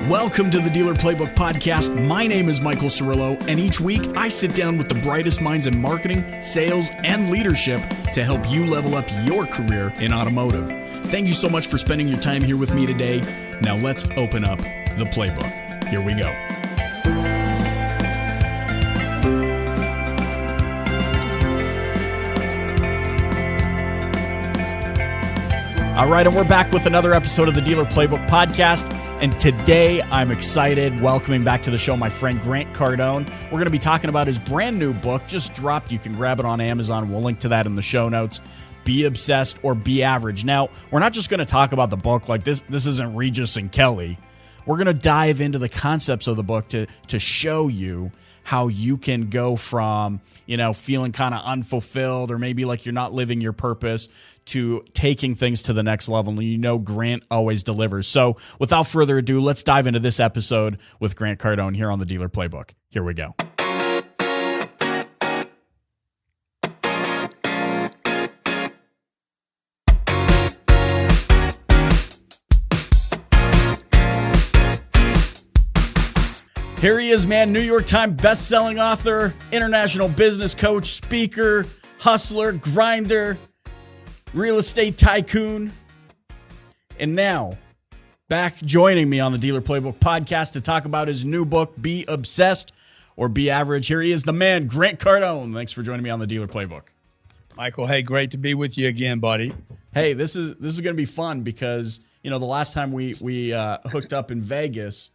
Welcome to the Dealer Playbook Podcast. My name is Michael Cirillo, and each week I sit down with the brightest minds in marketing, sales, and leadership to help you level up your career in automotive. Thank you so much for spending your time here with me today. Now let's open up the playbook. Here we go. All right, and we're back with another episode of the Dealer Playbook Podcast. And today, I'm excited, welcoming back to the show my friend Grant Cardone. We're going to be talking about his brand new book, just dropped. You can grab it on Amazon. We'll link to that in the show notes. Be Obsessed or Be Average. Now, we're not just going to talk about the book like this. This isn't Regis and Kelly. We're going to dive into the concepts of the book to show you how you can go from, feeling kind of unfulfilled or maybe like you're not living your purpose to taking things to the next level. And Grant always delivers. So without further ado, let's dive into this episode with Grant Cardone here on the Dealer Playbook. Here we go. Here he is, man. New York Times best-selling author, international business coach, speaker, hustler, grinder, real estate tycoon. And now, back joining me on the Dealer Playbook Podcast to talk about his new book, Be Obsessed or Be Average. Here he is, the man, Grant Cardone. Thanks for joining me on the Dealer Playbook. Michael, hey, great to be with you again, buddy. Hey, this is going to be fun because, the last time we hooked up in Vegas,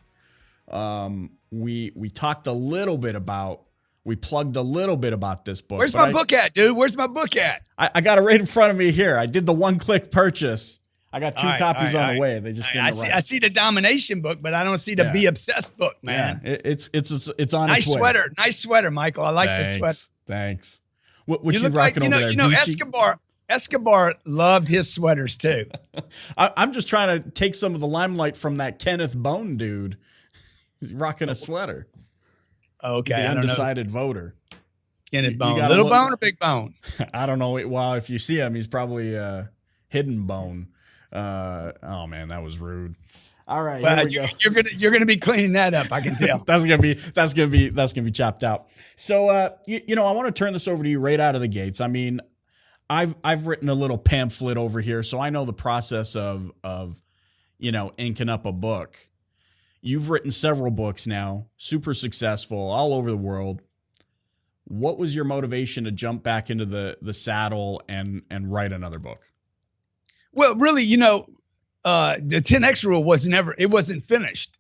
we talked a little bit about, we plugged a little bit about this book. Where's my book at, dude? Where's my book at? I got it right in front of me here. I did the one-click purchase. I got two copies on the way. They just didn't arrive. I see the domination book, but I don't see the Be Obsessed book, man. Yeah, it's on its way. Nice sweater, Michael. I like this sweater. Thanks. What you look rocking like, over there? Escobar loved his sweaters too. I'm just trying to take some of the limelight from that Kenneth Bone dude. He's rocking a sweater. Okay. The undecided voter. Kenneth Bone. Little bone or big bone? I don't know. Well, if you see him, he's probably hidden bone. Oh man, that was rude. All right. Well, you're gonna be cleaning that up, I can tell. that's gonna be chopped out. So I want to turn this over to you right out of the gates. I mean, I've written a little pamphlet over here, so I know the process of inking up a book. You've written several books now, super successful, all over the world. What was your motivation to jump back into the saddle and write another book? Well, really, the 10X rule wasn't finished,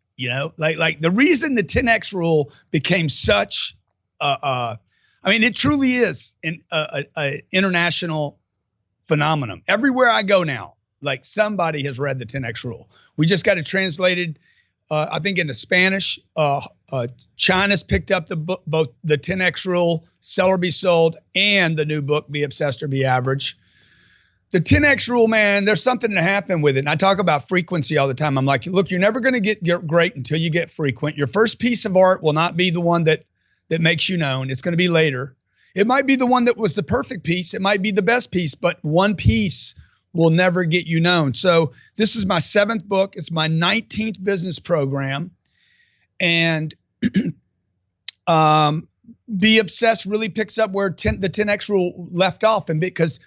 like the reason the 10X rule became such, it truly is an international phenomenon. Everywhere I go now, like somebody has read the 10X rule. We just got it translated. I think into Spanish. China's picked up both the 10X rule, Sell or Be Sold, and the new book, Be Obsessed or Be Average. The 10X rule, man, there's something to happen with it. And I talk about frequency all the time. I'm like, look, you're never going to get great until you get frequent. Your first piece of art will not be the one that makes you known. It's going to be later. It might be the one that was the perfect piece. It might be the best piece, but one piece will never get you known. So this is my 7th book. It's my 19th business program. And Be Obsessed really picks up where the 10X rule left off. And because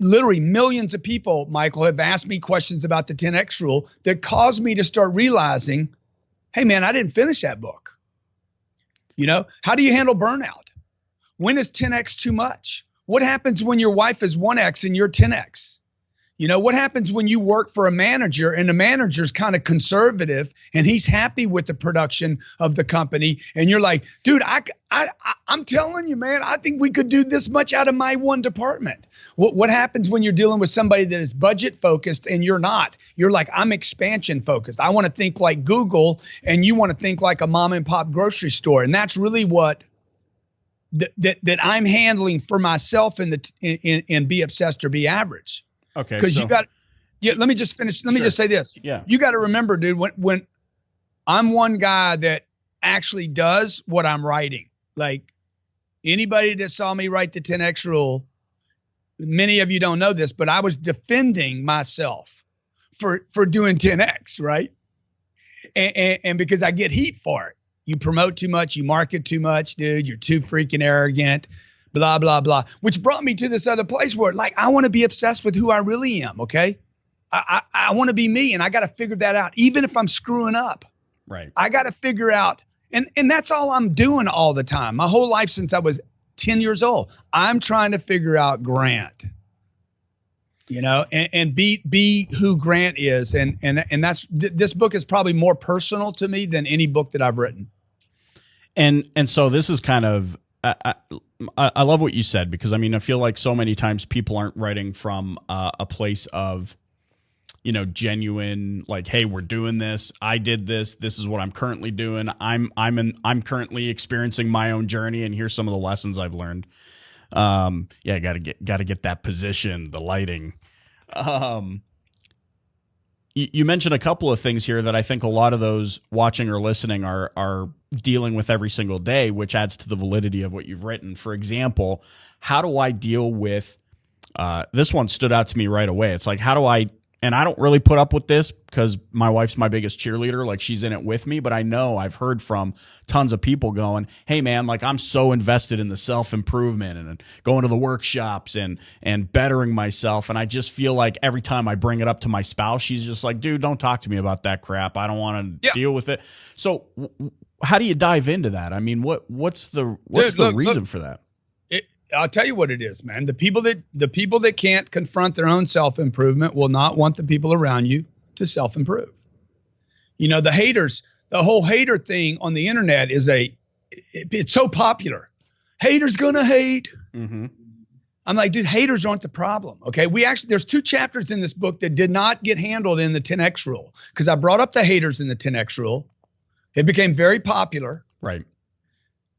literally millions of people, Michael, have asked me questions about the 10X rule that caused me to start realizing, hey, man, I didn't finish that book. How do you handle burnout? When is 10X too much? What happens when your wife is 1X and you're 10X? What happens when you work for a manager and the manager's kind of conservative and he's happy with the production of the company and you're like, dude, I'm telling you, man, I think we could do this much out of my one department. What happens when you're dealing with somebody that is budget focused and you're not? You're like, I'm expansion focused. I want to think like Google and you want to think like a mom and pop grocery store. And that's really what that I'm handling for myself in Be Obsessed or Be Average. Okay. Because let me just finish. Let me just say this. Yeah. You got to remember, dude, when I'm one guy that actually does what I'm writing, like anybody that saw me write the 10X rule, many of you don't know this, but I was defending myself for doing 10X, right? And because I get heat for it. You promote too much, you market too much, dude. You're too freaking arrogant, blah, blah, blah. Which brought me to this other place where, like, I want to be obsessed with who I really am, okay? I want to be me, and I got to figure that out, even if I'm screwing up. Right. I got to figure out, and that's all I'm doing all the time. My whole life since I was 10 years old, I'm trying to figure out Grant. And be who Grant is. And that's, this book is probably more personal to me than any book that I've written. And so this is kind of, I love what you said, because I mean, I feel like so many times people aren't writing from a place of, genuine, like, hey, we're doing this. I did this. This is what I'm currently doing. I'm currently experiencing my own journey. And here's some of the lessons I've learned. Got to get that position, the lighting. You mentioned a couple of things here that I think a lot of those watching or listening are dealing with every single day, which adds to the validity of what you've written. For example, how do I deal with, this one stood out to me right away. It's like, and I don't really put up with this because my wife's my biggest cheerleader. Like, she's in it with me, but I know I've heard from tons of people going, hey man, like, I'm so invested in the self-improvement and going to the workshops and bettering myself. And I just feel like every time I bring it up to my spouse, she's just like, dude, don't talk to me about that crap. I don't want to deal with it. So how do you dive into that? I mean, what's the reason for that? I'll tell you what it is, man. The people that can't confront their own self-improvement will not want the people around you to self-improve. The haters, the whole hater thing on the internet it's so popular. Haters gonna hate. Mm-hmm. I'm like, dude, haters aren't the problem. Okay. There's 2 chapters in this book that did not get handled in the 10X rule, because I brought up the haters in the 10X rule. It became very popular. Right.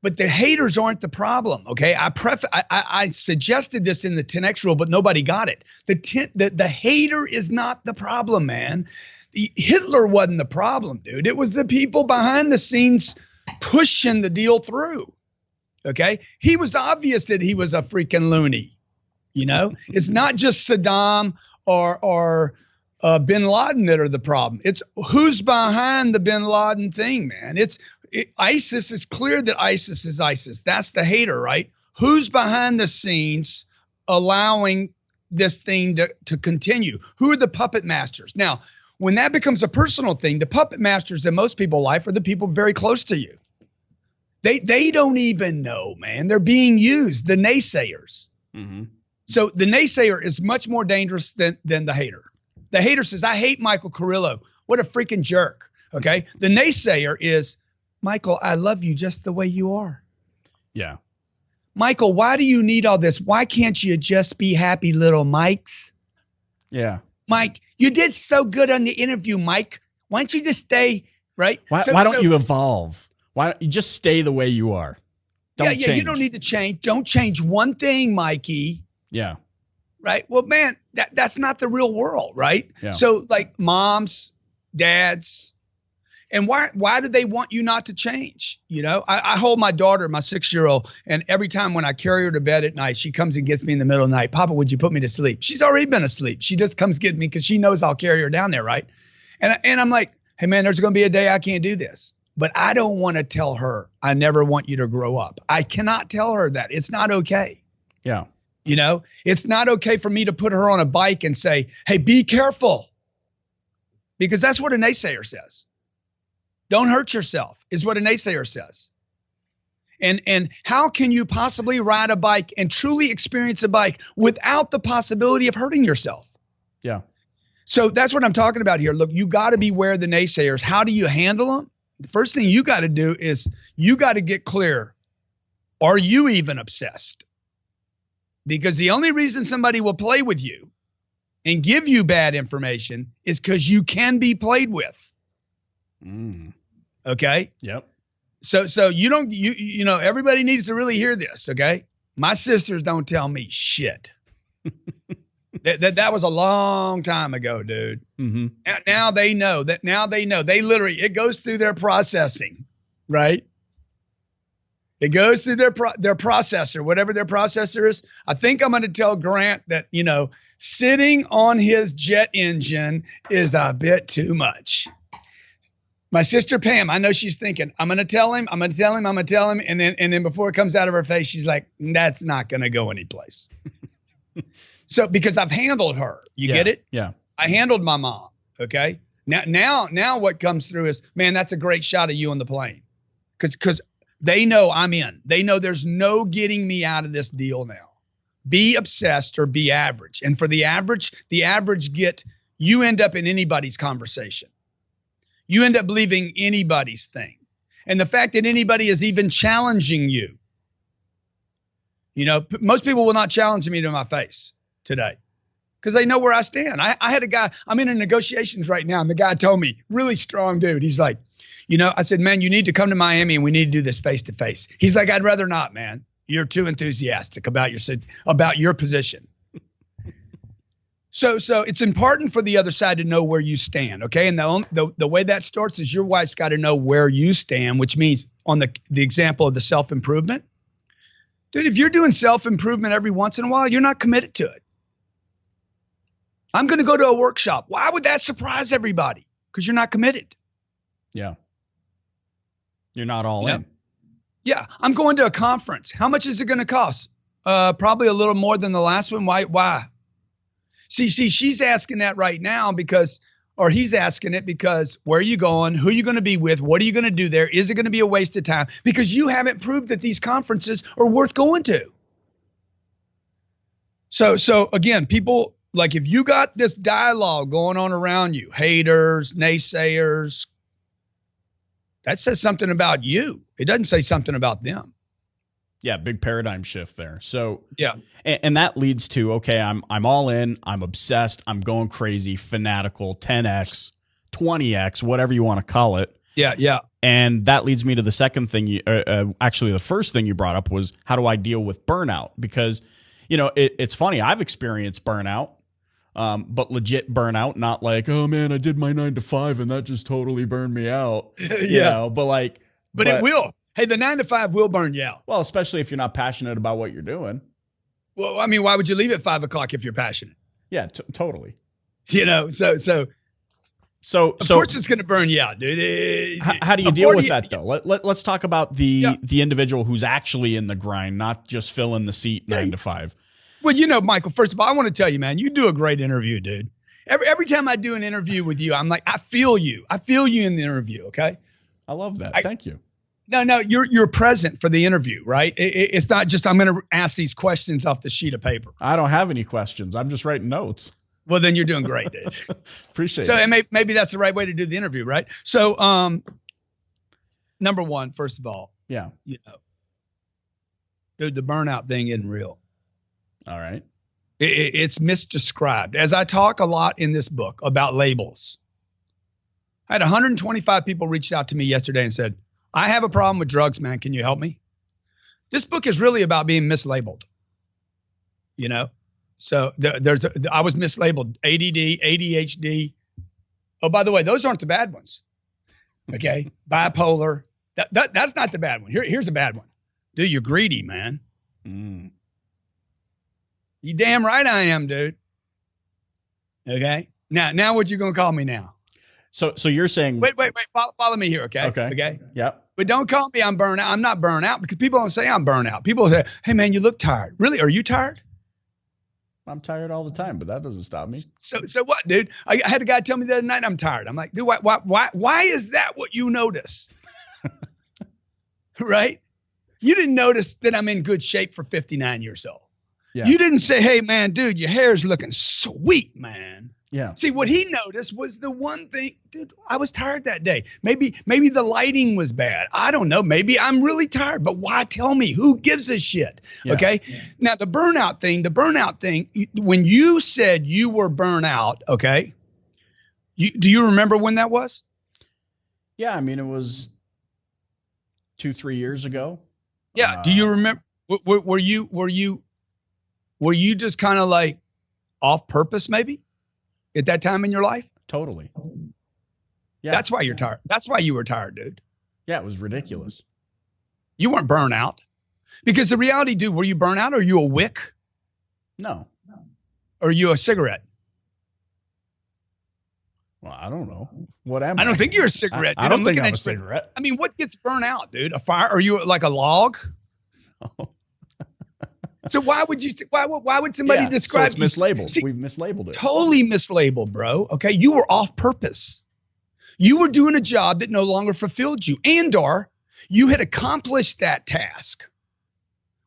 But the haters aren't the problem, okay? I suggested this in the 10X rule, but nobody got it. The hater is not the problem, man. Hitler wasn't the problem, dude. It was the people behind the scenes pushing the deal through, okay? He was obvious that he was a freaking loony, It's not just Saddam or bin Laden that are the problem. It's who's behind the bin Laden thing, man. ISIS is clear that ISIS is ISIS. That's the hater, right? Who's behind the scenes allowing this thing to continue? Who are the puppet masters? Now, when that becomes a personal thing, the puppet masters in most people's life are the people very close to you. They don't even know, man. They're being used, the naysayers. Mm-hmm. So the naysayer is much more dangerous than the hater. The hater says, I hate Michael Carrillo. What a freaking jerk, okay? The naysayer is, Michael, I love you just the way you are. Yeah. Michael, why do you need all this? Why can't you just be happy little Mikes? Yeah. Mike, you did so good on the interview, Mike. Why don't you just stay, right? Why don't you evolve? Why don't you just stay the way you are? Don't change. You don't need to change. Don't change one thing, Mikey. Yeah. Right? Well, man, that's not the real world, right? Yeah. So like moms, dads, and why do they want you not to change? I hold my daughter, my 6-year-old, and every time when I carry her to bed at night, she comes and gets me in the middle of the night. Papa, would you put me to sleep? She's already been asleep. She just comes get me because she knows I'll carry her down there, right? And I'm like, hey, man, there's going to be a day I can't do this. But I don't want to tell her, I never want you to grow up. I cannot tell her that. It's not okay. Yeah. It's not okay for me to put her on a bike and say, hey, be careful. Because that's what a naysayer says. Don't hurt yourself is what a naysayer says. And how can you possibly ride a bike and truly experience a bike without the possibility of hurting yourself? Yeah. So that's what I'm talking about here. Look, you got to beware of the naysayers. How do you handle them? The first thing you got to do is you got to get clear. Are you even obsessed? Because the only reason somebody will play with you and give you bad information is because you can be played with. Okay. Yep. So you know, everybody needs to really hear this. Okay. My sisters don't tell me shit. That was a long time ago, dude. Mm-hmm. Now they know that. Now they know. They literally, it goes through their processing, right? It goes through their processor, whatever their processor is. I think I'm going to tell Grant that, sitting on his jet engine is a bit too much. My sister Pam, I know she's thinking, I'm going to tell him. And then before it comes out of her face, she's like, that's not going to go anyplace. So, because I've handled her, you get it? Yeah. I handled my mom. Okay. Now what comes through is, man, that's a great shot of you on the plane. Cause they know I'm in. They know there's no getting me out of this deal now. Be obsessed or be average. And for the average you end up in anybody's conversation. You end up believing anybody's thing. And the fact that anybody is even challenging you. Most people will not challenge me to my face today because they know where I stand. I had a guy, I'm in negotiations right now, and the guy told me, really strong dude. He's like, I said, man, you need to come to Miami and we need to do this face to face. He's like, I'd rather not, man. You're too enthusiastic about your position. So it's important for the other side to know where you stand, okay? And the way that starts is your wife's got to know where you stand, which means on the example of the self-improvement. Dude, if you're doing self-improvement every once in a while, you're not committed to it. I'm going to go to a workshop. Why would that surprise everybody? Because you're not committed. Yeah. You're not all in. Yeah. I'm going to a conference. How much is it going to cost? Probably a little more than the last one. Why? See, she's asking that right now or he's asking it because where are you going? Who are you going to be with? What are you going to do there? Is it going to be a waste of time? Because you haven't proved that these conferences are worth going to. So again, people, like if you got this dialogue going on around you, haters, naysayers, that says something about you. It doesn't say something about them. Yeah, big paradigm shift there. So yeah, and that leads to, okay, I'm all in, I'm obsessed, I'm going crazy, fanatical, 10x, 20x, whatever you want to call it. Yeah. And that leads me to the second thing. Actually, the first thing you brought up was, how do I deal with burnout? Because it's funny, I've experienced burnout, but legit burnout, not like, oh man, I did my 9 to 5 and that just totally burned me out. Yeah, but it will. Hey, the 9 to 5 will burn you out. Well, especially if you're not passionate about what you're doing. Well, I mean, why would you leave at 5 o'clock if you're passionate? Yeah, totally. So of course it's going to burn you out, dude. How do you deal with that though? Let's talk about the individual who's actually in the grind, not just filling the seat 9 to 5. Well, Michael, first of all, I want to tell you, man, you do a great interview, dude. Every time I do an interview with you, I'm like, I feel you. I feel you in the interview. Okay. I love that. Thank you. No, you're present for the interview, right? It's not just I'm going to ask these questions off the sheet of paper. I don't have any questions. I'm just writing notes. Well, then you're doing great, dude. Appreciate it. So and maybe that's the right way to do the interview, right? So, number one, first of all, dude, the burnout thing isn't real. All right. It's misdescribed. As I talk a lot in this book about labels, I had 125 people reached out to me yesterday and said, I have a problem with drugs, man. Can you help me? This book is really about being mislabeled. So I was mislabeled ADD, ADHD. Oh, by the way, those aren't the bad ones. Okay. Bipolar. That's not the bad one. Here's a bad one. Dude, you're greedy, man. Mm. You damn right I am, dude. Okay. Now what you going to call me now? So you're saying, wait, follow me here. Okay. Okay. Yep. But don't call me I'm burnout. I'm not burnout because people don't say I'm burnout. People say, hey man, you look tired. Really? Are you tired? I'm tired all the time, but that doesn't stop me. So what, dude? I had a guy tell me the other night I'm tired. I'm like, dude, why is that what you notice? Right? You didn't notice that I'm in good shape for 59 years old. Yeah. You didn't say, hey man, dude, your hair is looking sweet, man. Yeah. See, what he noticed was the one thing, dude, I was tired that day. Maybe the lighting was bad. I don't know. Maybe I'm really tired, but why tell me? Who gives a shit? Yeah. Okay. Yeah. Now the burnout thing, when you said you were burnout, okay. Do you remember when that was? Yeah. I mean, it was 2-3 years ago. Yeah. Do you remember, were you just kind of like off purpose maybe? At that time in your life? Totally. Yeah. That's why you're tired. That's why you were tired, dude. Yeah, it was ridiculous. You weren't burnt out. Because the reality, dude, were you burnt out or are you a wick? No. Or are you a cigarette? Well, I don't know. What am I? I don't think you're a cigarette. I don't think I'm a cigarette. I mean, what gets burnt out, dude? A fire? Are you like a log? Oh. So why would somebody describe? So it's mislabeled. See, we've mislabeled it. Totally mislabeled, bro. Okay, you were off purpose. You were doing a job that no longer fulfilled you, and/or you had accomplished that task,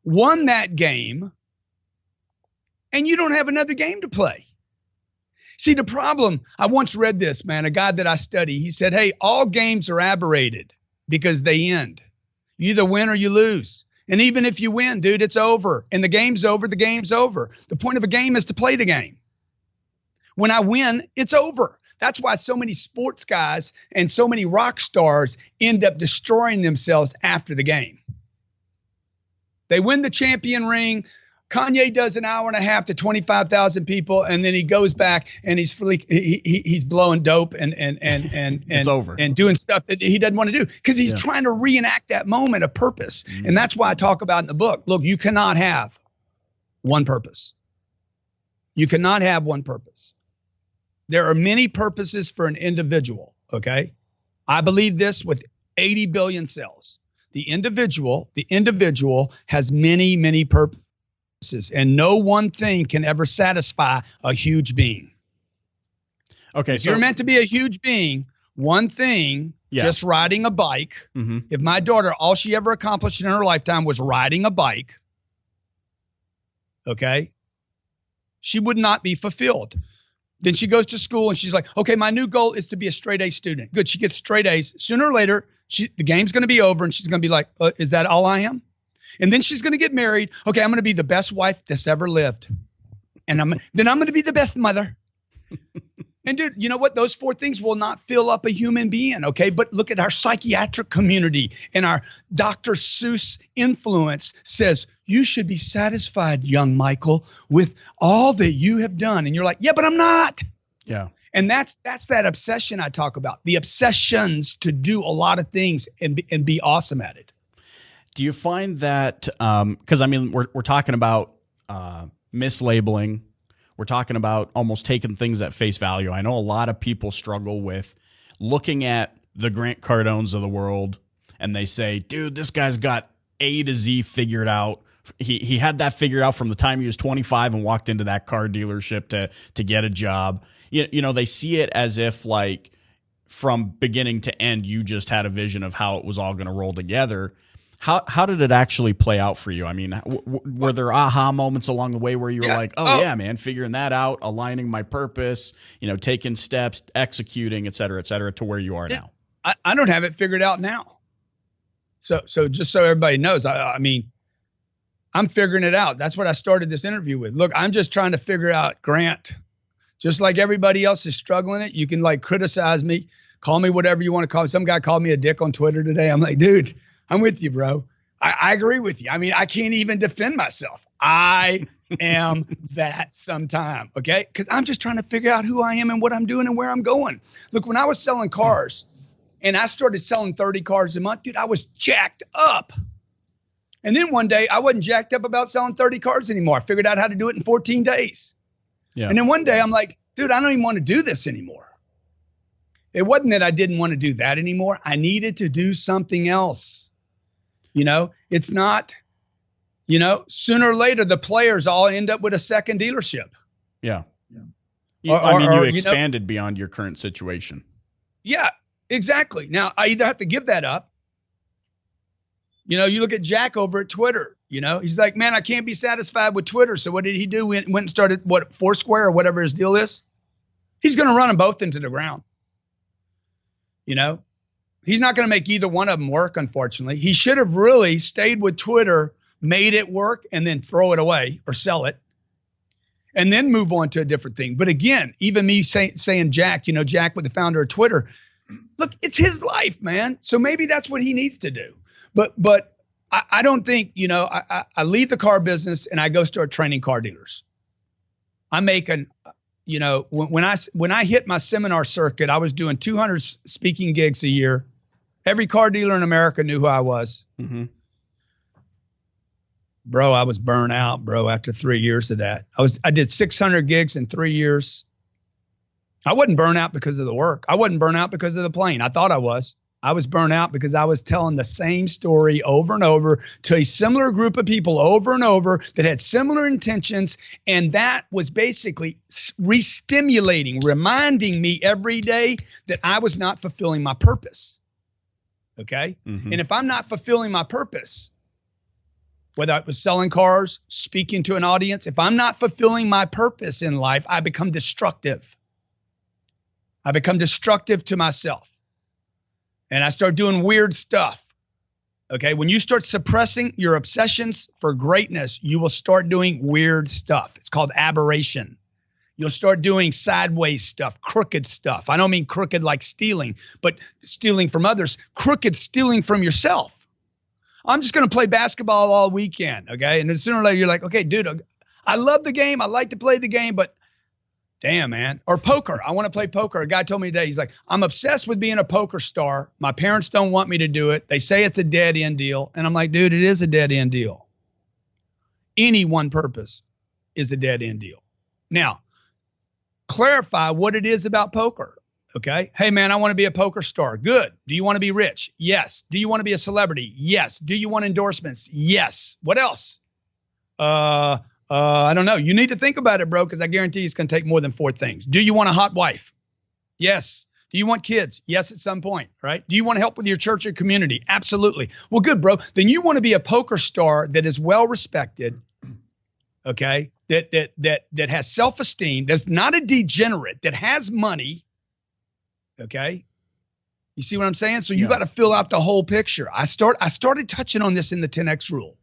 won that game, and you don't have another game to play. See, the problem, I once read this, man, a guy that I study, he said, hey, all games are aberrated because they end. You either win or you lose. And even if you win, dude, it's over. And the game's over, the game's over. The point of a game is to play the game. When I win, it's over. That's why so many sports guys and so many rock stars end up destroying themselves after the game. They win the champion ring. Kanye does an hour and a half to 25,000 people, and then he goes back and he's blowing dope and it's over and doing stuff that he doesn't want to do because he's trying to reenact that moment of purpose. Mm-hmm. And that's why I talk about in the book. Look, you cannot have one purpose. You cannot have one purpose. There are many purposes for an individual. Okay, I believe this with 80 billion cells. The individual has many purposes. And no one thing can ever satisfy a huge being. Okay, if you're meant to be a huge being, one thing, just riding a bike. Mm-hmm. If my daughter, all she ever accomplished in her lifetime was riding a bike, okay, she would not be fulfilled. Then she goes to school and she's like, okay, my new goal is to be a straight A student. Good, she gets straight A's. Sooner or later, the game's going to be over and she's going to be like, is that all I am? And then she's going to get married. Okay, I'm going to be the best wife that's ever lived. And I'm going to be the best mother. And dude, you know what? Those four things will not fill up a human being, okay? But look at our psychiatric community and our Dr. Seuss influence says, you should be satisfied, young Michael, with all that you have done. And you're like, yeah, but I'm not. Yeah. And that's that obsession I talk about. The obsessions to do a lot of things and be awesome at it. Do you find that, because I mean, we're talking about mislabeling, we're talking about almost taking things at face value. I know a lot of people struggle with looking at the Grant Cardones of the world and they say, dude, this guy's got A to Z figured out. He had that figured out from the time he was 25 and walked into that car dealership to get a job. You know, they see it as if like from beginning to end, you just had a vision of how it was all going to roll together. How did it actually play out for you? I mean, were there aha moments along the way where you were like, oh, yeah, man, figuring that out, aligning my purpose, taking steps, executing, et cetera, to where you are now? I don't have it figured out now. So just so everybody knows, I mean, I'm figuring it out. That's what I started this interview with. Look, I'm just trying to figure out Grant. Just like everybody else is struggling it, you can like criticize me, call me whatever you want to call me. Some guy called me a dick on Twitter today. I'm like, dude, I'm with you, bro. I agree with you. I mean, I can't even defend myself. I am that sometime, okay? Because I'm just trying to figure out who I am and what I'm doing and where I'm going. Look, when I was selling cars and I started selling 30 cars a month, dude, I was jacked up. And then one day I wasn't jacked up about selling 30 cars anymore. I figured out how to do it in 14 days. Yeah. And then one day I'm like, dude, I don't even want to do this anymore. It wasn't that I didn't want to do that anymore. I needed to do something else. It's not, sooner or later, the players all end up with a second dealership. Yeah. You expanded beyond your current situation. Yeah, exactly. Now, I either have to give that up. You look at Jack over at Twitter, he's like, man, I can't be satisfied with Twitter. So what did he do? Went and started Foursquare or whatever his deal is. He's going to run them both into the ground. He's not going to make either one of them work, unfortunately. He should have really stayed with Twitter, made it work, and then throw it away or sell it, and then move on to a different thing. But again, even me saying Jack, Jack with the founder of Twitter, look, it's his life, man. So maybe that's what he needs to do. But I don't think, I leave the car business and I go start training car dealers. I'm making, when I hit my seminar circuit, I was doing 200 speaking gigs a year. Every car dealer in America knew who I was. Mm-hmm. Bro, I was burnt out, bro, after 3 years of that. I did 600 gigs in 3 years. I wasn't burnt out because of the work. I wasn't burnt out because of the plane. I thought I was. I was burnt out because I was telling the same story over and over to a similar group of people over and over that had similar intentions. And that was basically re-stimulating, reminding me every day that I was not fulfilling my purpose. Okay. Mm-hmm. And if I'm not fulfilling my purpose, whether it was selling cars, speaking to an audience, if I'm not fulfilling my purpose in life, I become destructive. I become destructive to myself. And I start doing weird stuff. Okay. When you start suppressing your obsessions for greatness, you will start doing weird stuff. It's called aberration. You'll start doing sideways stuff, crooked stuff. I don't mean crooked like stealing, but stealing from others, crooked stealing from yourself. I'm just going to play basketball all weekend. Okay. And then sooner or later, you're like, okay, dude, I love the game. I like to play the game, but damn, man. Or poker. I want to play poker. A guy told me today, he's like, I'm obsessed with being a poker star. My parents don't want me to do it. They say it's a dead end deal. And I'm like, dude, it is a dead end deal. Any one purpose is a dead end deal. Now, clarify what it is about poker. Okay. Hey, man, I want to be a poker star. Good. Do you want to be rich? Yes. Do you want to be a celebrity? Yes. Do you want endorsements? Yes. What else? I don't know. You need to think about it, bro, because I guarantee it's going to take more than 4 things. Do you want a hot wife? Yes. Do you want kids? Yes, at some point, right? Do you want to help with your church or community? Absolutely. Well, good, bro. Then you want to be a poker star that is well respected, okay? That has self-esteem, that's not a degenerate, that has money, okay? You see what I'm saying? So you got to fill out the whole picture. I started touching on this in the 10X rule.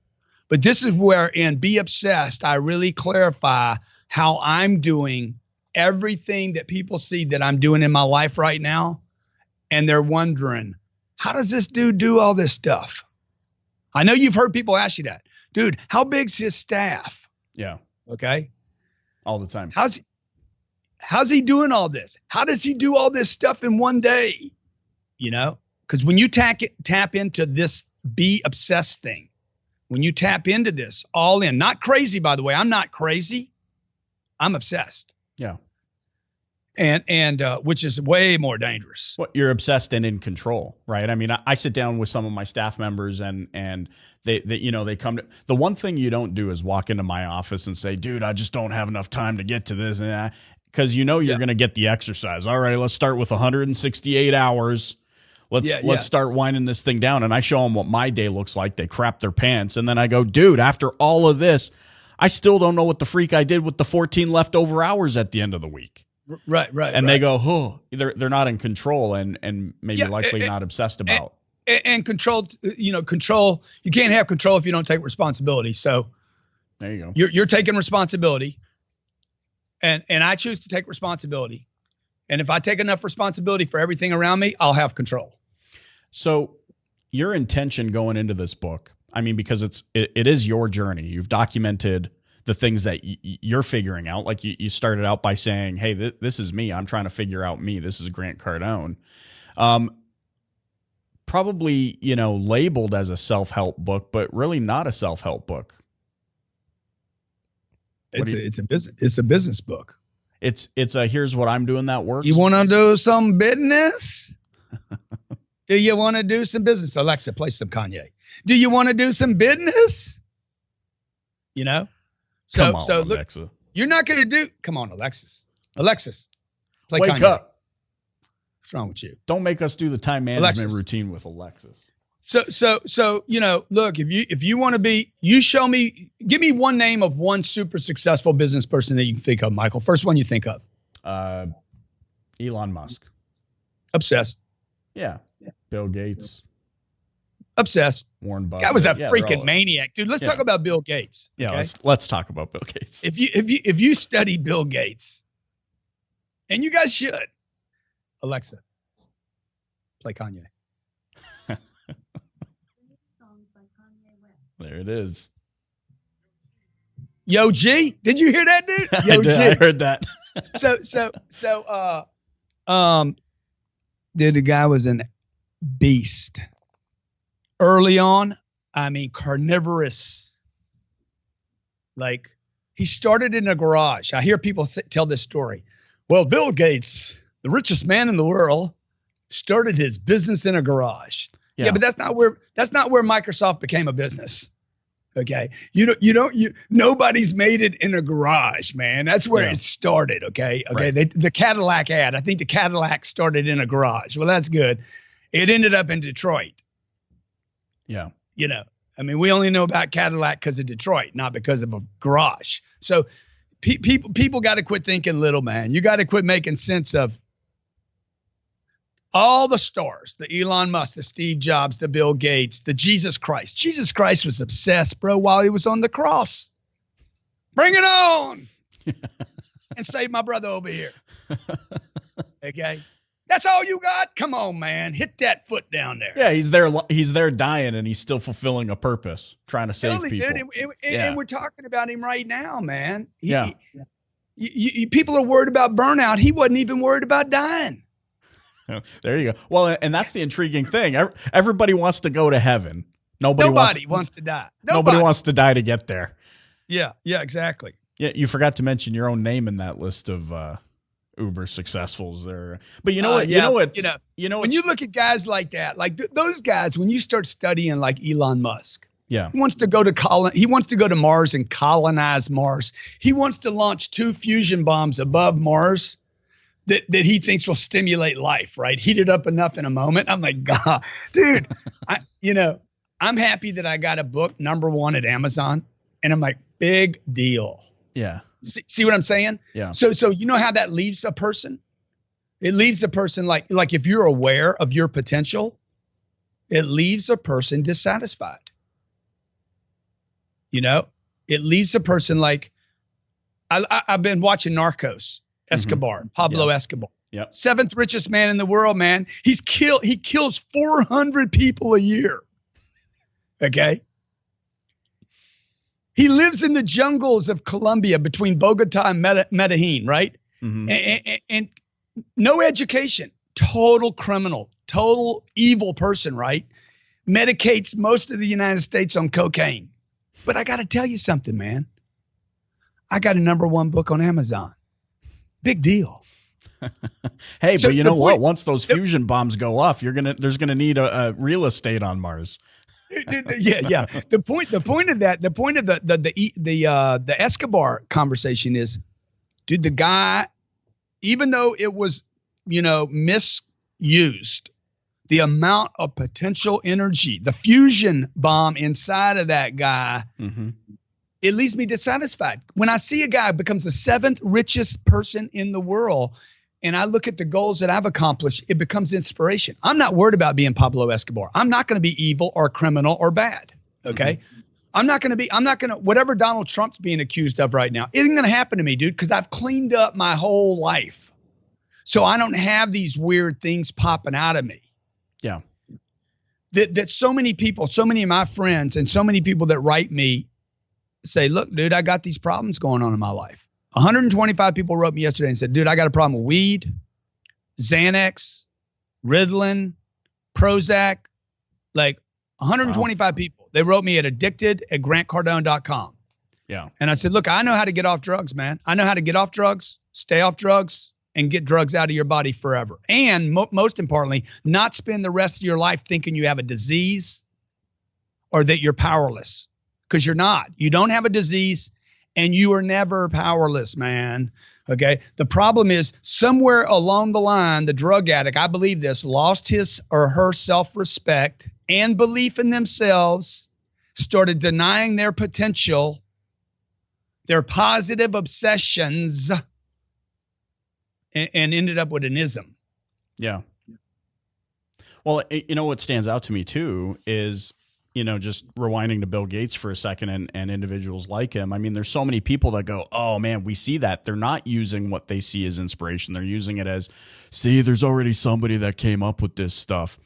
But this is where in Be Obsessed, I really clarify how I'm doing everything that people see that I'm doing in my life right now. And they're wondering, how does this dude do all this stuff? I know you've heard people ask you that. Dude, how big's his staff? Yeah. Okay. All the time. How's he doing all this? How does he do all this stuff in one day? You know, because when you tap into this Be Obsessed thing, when you tap into this all in, not crazy, by the way, I'm not crazy. I'm obsessed. Yeah. And which is way more dangerous. Well, you're obsessed and in control, right? I mean, I sit down with some of my staff members and they come to, the one thing you don't do is walk into my office and say, dude, I just don't have enough time to get to this. And because you're going to get the exercise. All right, let's start with 168 hours. Let's start winding this thing down. And I show them what my day looks like. They crap their pants. And then I go, dude, after all of this, I still don't know what the freak I did with the 14 leftover hours at the end of the week. Right. And they go, oh, they're not in control and maybe likely not obsessed about. And control, control. You can't have control if you don't take responsibility. So there you go. You're taking responsibility. And I choose to take responsibility. And if I take enough responsibility for everything around me, I'll have control. So your intention going into this book, I mean, because it is your journey. You've documented the things that you're figuring out. Like you started out by saying, hey, this is me. I'm trying to figure out me. This is Grant Cardone. Probably, labeled as a self-help book, but really not a self-help book. It's a business book. It's a here's what I'm doing that works. You want to do some business? Do you want to do some business? Alexa, play some Kanye. Do you want to do some business? So look, Alexa. You're not going to do. Come on, Alexis, play Wake Kanye. up. What's wrong with you? Don't make us do the time management routine with Alexis. So look, if you want to be, give me one name of one super successful business person that you can think of, Michael. First one you think of. Elon Musk. Obsessed. Yeah. Bill Gates. Obsessed. Warren Buffett. Guy was a freaking maniac, dude. Let's talk about Bill Gates. Yeah, okay? let's talk about Bill Gates. If you study Bill Gates, and you guys should, Alexa, play Kanye. There it is. Yo, G, did you hear that, dude? Yo, G. I heard that. Dude, the guy was an beast. Early on, I mean, carnivorous. Like, he started in a garage. I hear people tell this story. Well, Bill Gates, the richest man in the world, started his business in a garage. Yeah, but that's not where Microsoft became a business. Okay. Nobody's made it in a garage, man. That's where it started. Okay. Okay. Right. The Cadillac ad. I think the Cadillac started in a garage. Well, that's good. It ended up in Detroit. Yeah. I mean, we only know about Cadillac because of Detroit, not because of a garage. So people got to quit thinking little, man. You got to quit making sense of all the stars, the Elon Musk, the Steve Jobs, the Bill Gates, the Jesus Christ. Jesus Christ was obsessed, bro, while he was on the cross. Bring it on. And save my brother over here. Okay. That's all you got? Come on, man. Hit that foot down there. Yeah, he's there dying, and he's still fulfilling a purpose, trying to save people. Dude, and we're talking about him right now, man. People are worried about burnout. He wasn't even worried about dying. There you go. Well, and that's the intriguing thing. Everybody wants to go to heaven. Nobody wants to die. Nobody wants to die to get there. Yeah, exactly. Yeah, you forgot to mention your own name in that list of uber successuls there. But you know what? When you look at guys like that, like those guys, when you start studying like Elon Musk, he wants to go to Mars and colonize Mars. He wants to launch 2 fusion bombs above Mars that he thinks will stimulate life, right? Heat it up enough in a moment. I'm like, God, dude, I'm happy that I got a book #1 at Amazon, and I'm like, big deal. Yeah. See what I'm saying? Yeah. So you know how that leaves a person? It leaves a person like if you're aware of your potential, it leaves a person dissatisfied. It leaves a person like, I've been watching Narcos, Escobar, Pablo Escobar. Yep. 7th richest man in the world, man. He kills 400 people a year. Okay. He lives in the jungles of Colombia between Bogota and Medellin, right? Mm-hmm. And no education, total criminal, total evil person, right? Medicates most of the United States on cocaine. But I got to tell you something, man. I got a #1 book on Amazon. Big deal. Hey, so but you know what? Once those fusion bombs go off, there's gonna need a real estate on Mars. Yeah. The point of the Escobar conversation is, dude, the guy, even though it was, misused, the amount of potential energy, the fusion bomb inside of that guy, it leaves me dissatisfied. When I see a guy becomes the 7th richest person in the world, and I look at the goals that I've accomplished, it becomes inspiration. I'm not worried about being Pablo Escobar. I'm not going to be evil or criminal or bad. Okay. I'm not going to, whatever Donald Trump's being accused of right now, isn't going to happen to me, dude, because I've cleaned up my whole life. So I don't have these weird things popping out of me. Yeah. That so many people, so many of my friends and so many people that write me say, look, dude, I got these problems going on in my life. 125 people wrote me yesterday and said, dude, I got a problem with weed, Xanax, Ritalin, Prozac, like 125 people. They wrote me at addicted@grantcardone.com. Yeah. And I said, look, I know how to get off drugs, man. I know how to get off drugs, stay off drugs, and get drugs out of your body forever. And most importantly, not spend the rest of your life thinking you have a disease or that you're powerless, because you're not. You don't have a disease. And you are never powerless, man. Okay. The problem is somewhere along the line, the drug addict, I believe this, lost his or her self-respect and belief in themselves, started denying their potential, their positive obsessions, and ended up with an ism. Yeah. Well, what stands out to me too is, just rewinding to Bill Gates for a second and individuals like him. I mean, there's so many people that go, oh man, we see that. They're not using what they see as inspiration. They're using it as, see, there's already somebody that came up with this stuff.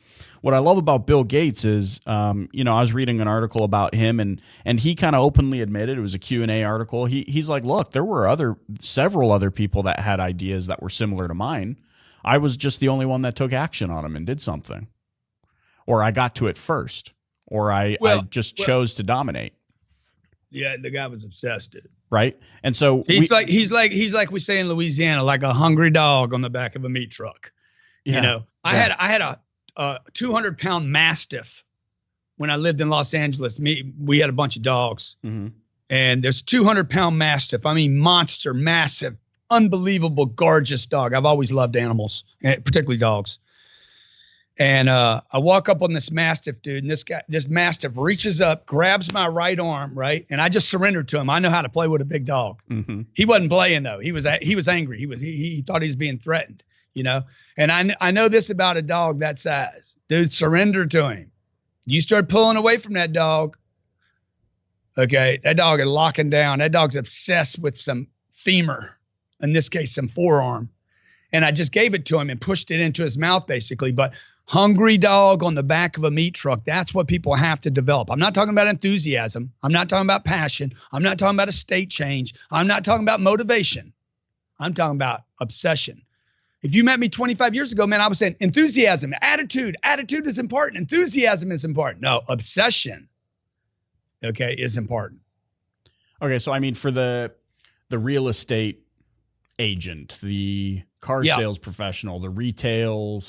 What I love about Bill Gates is, I was reading an article about him and he kind of openly admitted, it was a Q&A article. He's like, look, there were several other people that had ideas that were similar to mine. I was just the only one that took action on them and did something, or I got to it first. Or I just chose to dominate. Yeah, the guy was obsessed, dude. Right. And so he's like we say in Louisiana, like a hungry dog on the back of a meat truck. Yeah, you know, I had a 200-pound Mastiff when I lived in Los Angeles. We had a bunch of dogs, and there's 200-pound Mastiff. I mean, monster, massive, unbelievable, gorgeous dog. I've always loved animals, particularly dogs. And I walk up on this Mastiff, dude, and this Mastiff reaches up, grabs my right arm, right, and I just surrendered to him. I know how to play with a big dog. He wasn't playing though. He was angry. He thought he was being threatened, you know. And I know this about a dog that size, dude. Surrender to him. You start pulling away from that dog, okay? That dog is locking down. That dog's obsessed with some femur, in this case, some forearm. And I just gave it to him and pushed it into his mouth, basically. But hungry dog on the back of a meat truck, that's what people have to develop. I'm not talking about enthusiasm. I'm not talking about passion. I'm not talking about a state change. I'm not talking about motivation. I'm talking about obsession. If you met me 25 years ago, man, I was saying enthusiasm, attitude. Attitude is important. Enthusiasm is important. No, obsession, okay, is important. Okay, so I mean, for the real estate agent, the car sales professional, the retail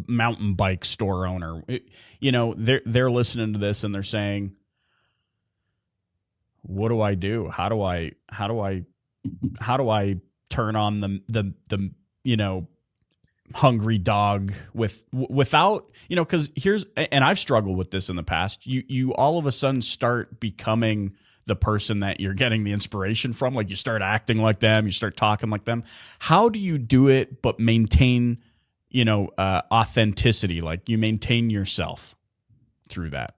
mountain bike store owner, you know, they're listening to this and they're saying, what do I do? How do I turn on the you know, hungry dog without, you know, because and I've struggled with this in the past. You all of a sudden start becoming the person that you're getting the inspiration from. Like you start acting like them, you start talking like them. How do you do it but maintain, you know, authenticity? Like you maintain yourself through that.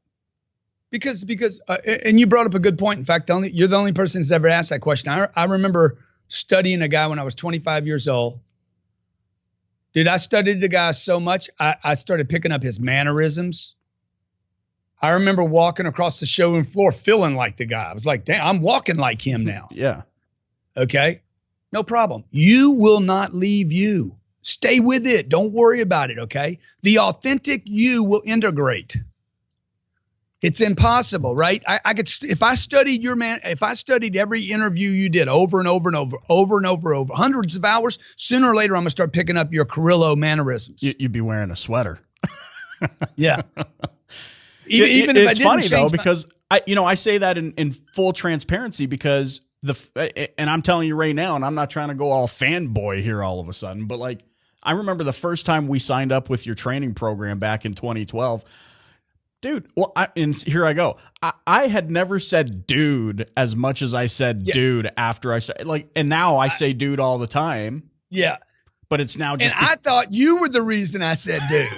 Because and you brought up a good point. In fact, you're the only person who's ever asked that question. I remember studying a guy when I was 25 years old. Dude, I studied the guy so much, I started picking up his mannerisms. I remember walking across the showroom floor feeling like the guy. I was like, damn, I'm walking like him now. Yeah. Okay. No problem. You will not leave you. Stay with it. Don't worry about it. Okay. The authentic you will integrate. It's impossible, right? I could, if I studied if I studied every interview you did over and over and over, hundreds of hours, sooner or later, I'm going to start picking up your Carrillo mannerisms. You'd be wearing a sweater. Yeah. Even if it's funny though, because I say that in full transparency because and I'm telling you right now, and I'm not trying to go all fanboy here all of a sudden, but like, I remember the first time we signed up with your training program back in 2012, dude. Well, and here I go. I had never said dude as much as I said dude after I said and now I say dude all the time. Yeah. But it's now just. And I thought you were the reason I said dude.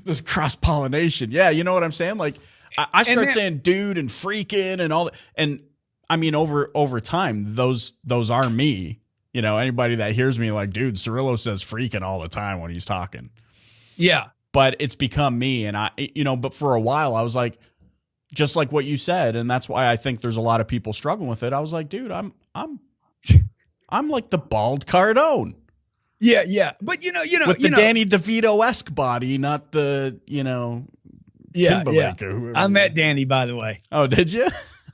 This cross-pollination. Yeah, you know what I'm saying? Like I start saying dude and freaking and all that. And I mean, over time, those are me. You know, anybody that hears me like, dude, Cirillo says freaking all the time when he's talking. Yeah. But it's become me. And but for a while I was like, just like what you said. And that's why I think there's a lot of people struggling with it. I was like, dude, I'm like the bald Cardone. Yeah, yeah. But with the Danny DeVito-esque body, not the, Timberlake or whoever. I met Danny, by the way. Oh, did you?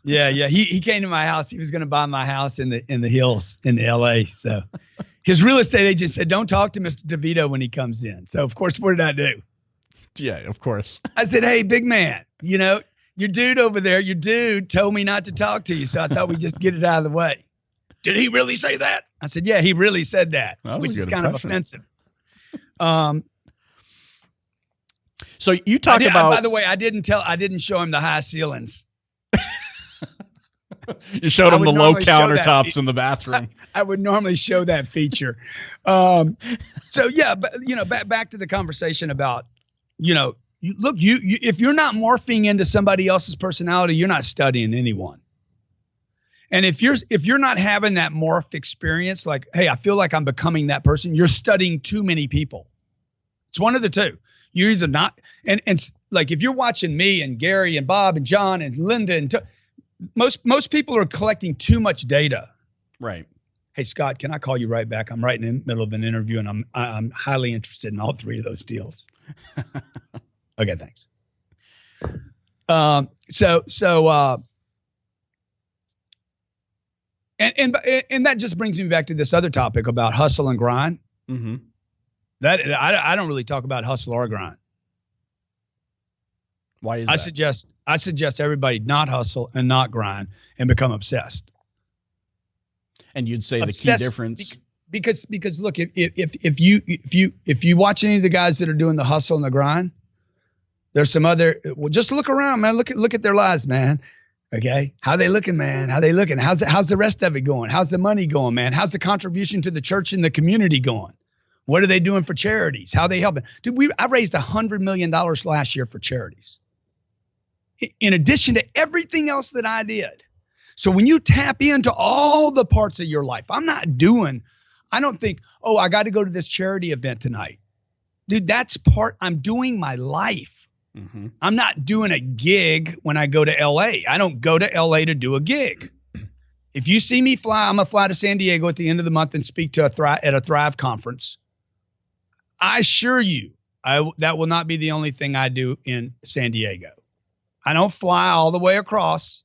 Yeah. He came to my house. He was going to buy my house in the hills in LA. So his real estate agent said, don't talk to Mr. DeVito when he comes in. So of course, what did I do? Yeah, of course. I said, hey, big man, your dude over there, your dude told me not to talk to you. So I thought we'd just get it out of the way. Did he really say that? I said, yeah, he really said that, which is kind of offensive. So you talk about. By the way, I didn't show him the high ceilings. You showed him the low countertops in the bathroom. I would normally show that feature. So yeah, but back to the conversation about, if you're not morphing into somebody else's personality, you're not studying anyone. And if you're not having that morph experience, like, hey, I feel like I'm becoming that person, you're studying too many people. It's one of the two. You're either not, and like if you're watching me and Gary and Bob and John and Linda and most people are collecting too much data. Right. Hey, Scott, can I call you right back? I'm right in the middle of an interview and I'm highly interested in all three of those deals. Okay, thanks. So And that just brings me back to this other topic about hustle and grind. Mm-hmm. That I don't really talk about hustle or grind. Why is that? I suggest everybody not hustle and not grind and become obsessed. And you'd say obsessed, the key difference because look, if you watch any of the guys that are doing the hustle and the grind, there's some other. Well, just look around, man. Look at their lives, man. Okay, how they looking, man? How they looking? How's the rest of it going? How's the money going, man? How's the contribution to the church and the community going? What are they doing for charities? How are they helping? Dude, I raised $100 million last year for charities, in addition to everything else that I did. So when you tap into all the parts of your life, I don't think, oh, I got to go to this charity event tonight. Dude, I'm doing my life. Mm-hmm. I'm not doing a gig when I go to LA. I don't go to LA to do a gig. If you see me fly, I'm going to fly to San Diego at the end of the month and speak to at a Thrive conference. I assure you, that will not be the only thing I do in San Diego. I don't fly all the way across,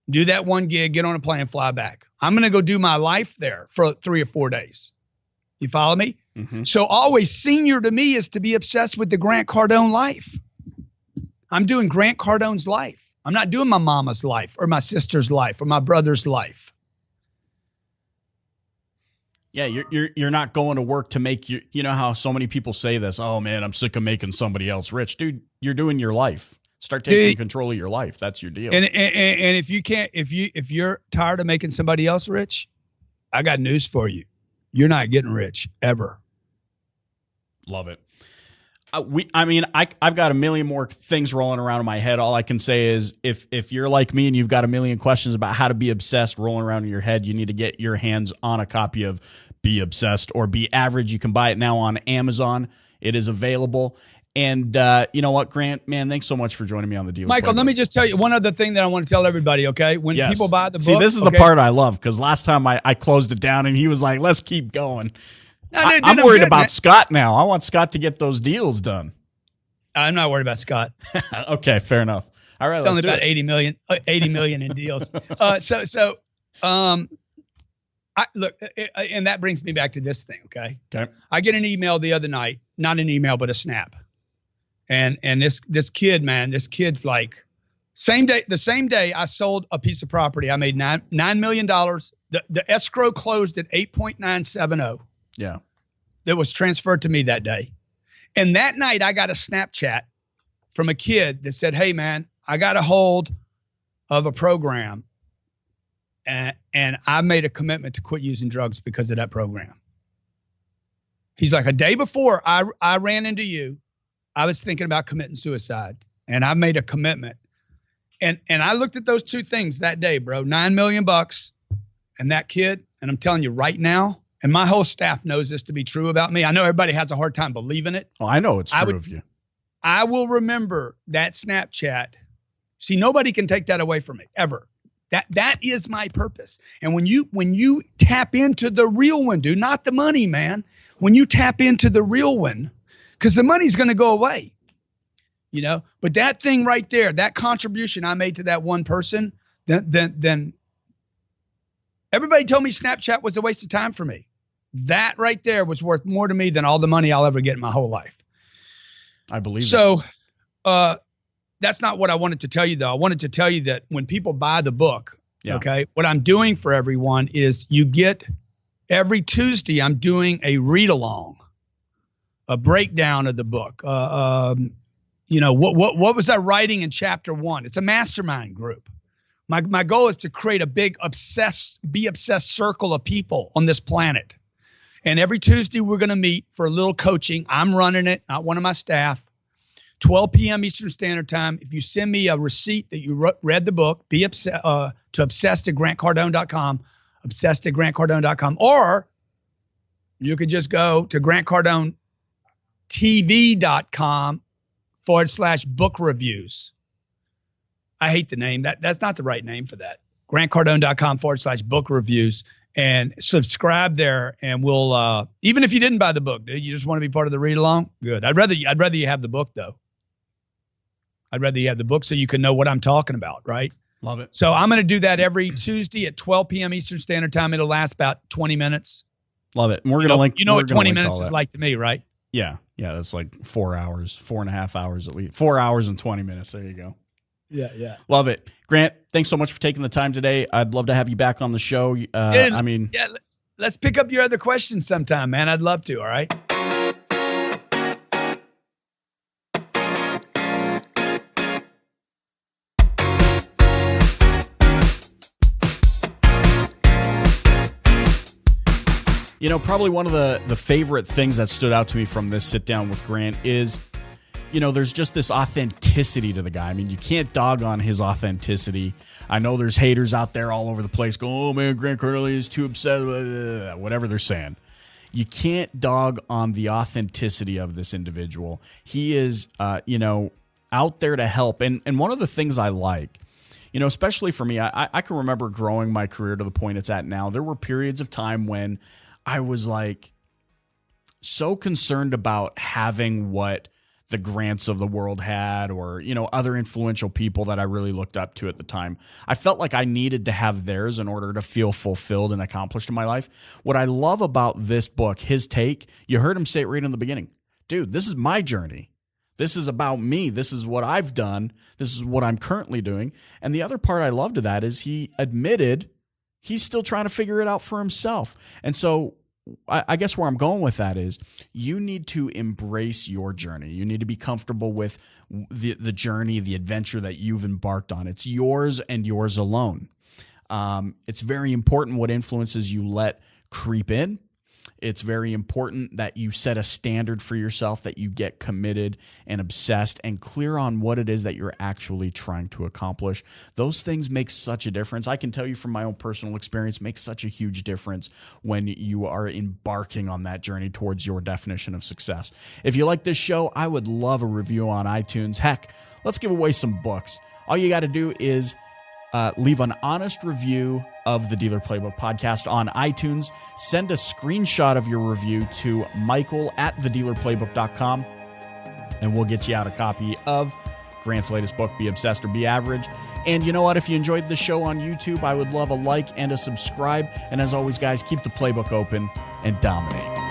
do that one gig, get on a plane and fly back. I'm going to go do my life there for 3 or 4 days. You follow me? Mm-hmm. So always senior to me is to be obsessed with the Grant Cardone life. I'm doing Grant Cardone's life. I'm not doing my mama's life or my sister's life or my brother's life. Yeah, you're not going to work to make you know how so many people say this, oh man, I'm sick of making somebody else rich. Dude, you're doing your life. Start taking control of your life. That's your deal. And if you're tired of making somebody else rich, I got news for you. You're not getting rich ever. Love it. I've got a million more things rolling around in my head. All I can say is if you're like me and you've got a million questions about how to be obsessed rolling around in your head, you need to get your hands on a copy of Be Obsessed or Be Average. You can buy it now on Amazon. It is available. And you know what, Grant, man, thanks so much for joining me on the Dealer Michael, Playbook. Let me just tell you one other thing that I want to tell everybody, okay? When people buy the book. See, this is the part I love because last time I closed it down and he was like, let's keep going. No, I'm worried about Scott now. I want Scott to get those deals done. I'm not worried about Scott. Okay, fair enough. All right, it's only about 80 million in deals. Look, and that brings me back to this thing. Okay. I get an email the other night, not an email, but a snap. And this kid's like, the same day I sold a piece of property, I made $9 million. The escrow closed at 8.970. Yeah. That was transferred to me that day. And that night I got a Snapchat from a kid that said, hey man, I got a hold of a program and I made a commitment to quit using drugs because of that program. He's like, a day before I ran into you, I was thinking about committing suicide and I made a commitment. And I looked at those two things that day, bro, $9 million and that kid. And I'm telling you right now, and my whole staff knows this to be true about me. I know everybody has a hard time believing it. Oh, I know it's true of you. I will remember that Snapchat. See, nobody can take that away from me ever. That is my purpose. And when you tap into the real one, dude, not the money, man. When you tap into the real one, because the money's going to go away, you know. But that thing right there, that contribution I made to that one person, then everybody told me Snapchat was a waste of time for me. That right there was worth more to me than all the money I'll ever get in my whole life. I believe so. That's not what I wanted to tell you, though. I wanted to tell you that when people buy the book, okay, what I'm doing for everyone is you get every Tuesday, I'm doing a read along, a breakdown of the book. You know, what was I writing in chapter 1? It's a mastermind group. My goal is to create a big be obsessed circle of people on this planet. And every Tuesday we're going to meet for a little coaching. I'm running it, not one of my staff. 12 p.m. Eastern Standard Time. If you send me a receipt that you read the book, to obsessed@grantcardone.com, obsessed@grantcardone.com, or you could just go to grantcardonetv.com/book reviews. I hate the name. That's not the right name for that. grantcardone.com/book reviews. And subscribe there, and we'll even if you didn't buy the book, dude, you just want to be part of the read along. Good. I'd rather you have the book though. I'd rather you have the book so you can know what I'm talking about, right? Love it. So I'm going to do that every Tuesday at 12 p.m. Eastern Standard Time. It'll last about 20 minutes. Love it. And we're going to link. You know what 20 minutes is like to me, right? Yeah. Yeah. That's like 4 hours, 4.5 hours at least. 4 hours and 20 minutes. There you go. Yeah. Love it. Grant, thanks so much for taking the time today. I'd love to have you back on the show. Let's pick up your other questions sometime, man. I'd love to. All right. Probably one of the favorite things that stood out to me from this sit down with Grant is, there's just this authenticity to the guy. I mean, you can't dog on his authenticity. I know there's haters out there all over the place going, oh man, Grant Cardone is too upset, whatever they're saying. You can't dog on the authenticity of this individual. He is, out there to help. And one of the things I like, especially for me, I can remember growing my career to the point it's at now. There were periods of time when I was like so concerned about having what the Grants of the world had, or, other influential people that I really looked up to at the time. I felt like I needed to have theirs in order to feel fulfilled and accomplished in my life. What I love about this book, his take, you heard him say it right in the beginning. Dude, this is my journey. This is about me. This is what I've done. This is what I'm currently doing. And the other part I love to that is he admitted he's still trying to figure it out for himself. And so I guess where I'm going with that is you need to embrace your journey. You need to be comfortable with the journey, the adventure that you've embarked on. It's yours and yours alone. It's very important what influences you let creep in. It's very important that you set a standard for yourself, that you get committed and obsessed and clear on what it is that you're actually trying to accomplish. Those things make such a difference. I can tell you from my own personal experience, makes such a huge difference when you are embarking on that journey towards your definition of success. If you like this show, I would love a review on iTunes. Heck, let's give away some books. All you got to do is leave an honest review of the Dealer Playbook podcast on iTunes. Send a screenshot of your review to michael@thedealerplaybook.com, and we'll get you out a copy of Grant's latest book, Be Obsessed or Be Average. And you know what? If you enjoyed the show on YouTube, I would love a like and a subscribe. And as always, guys, keep the playbook open and dominate.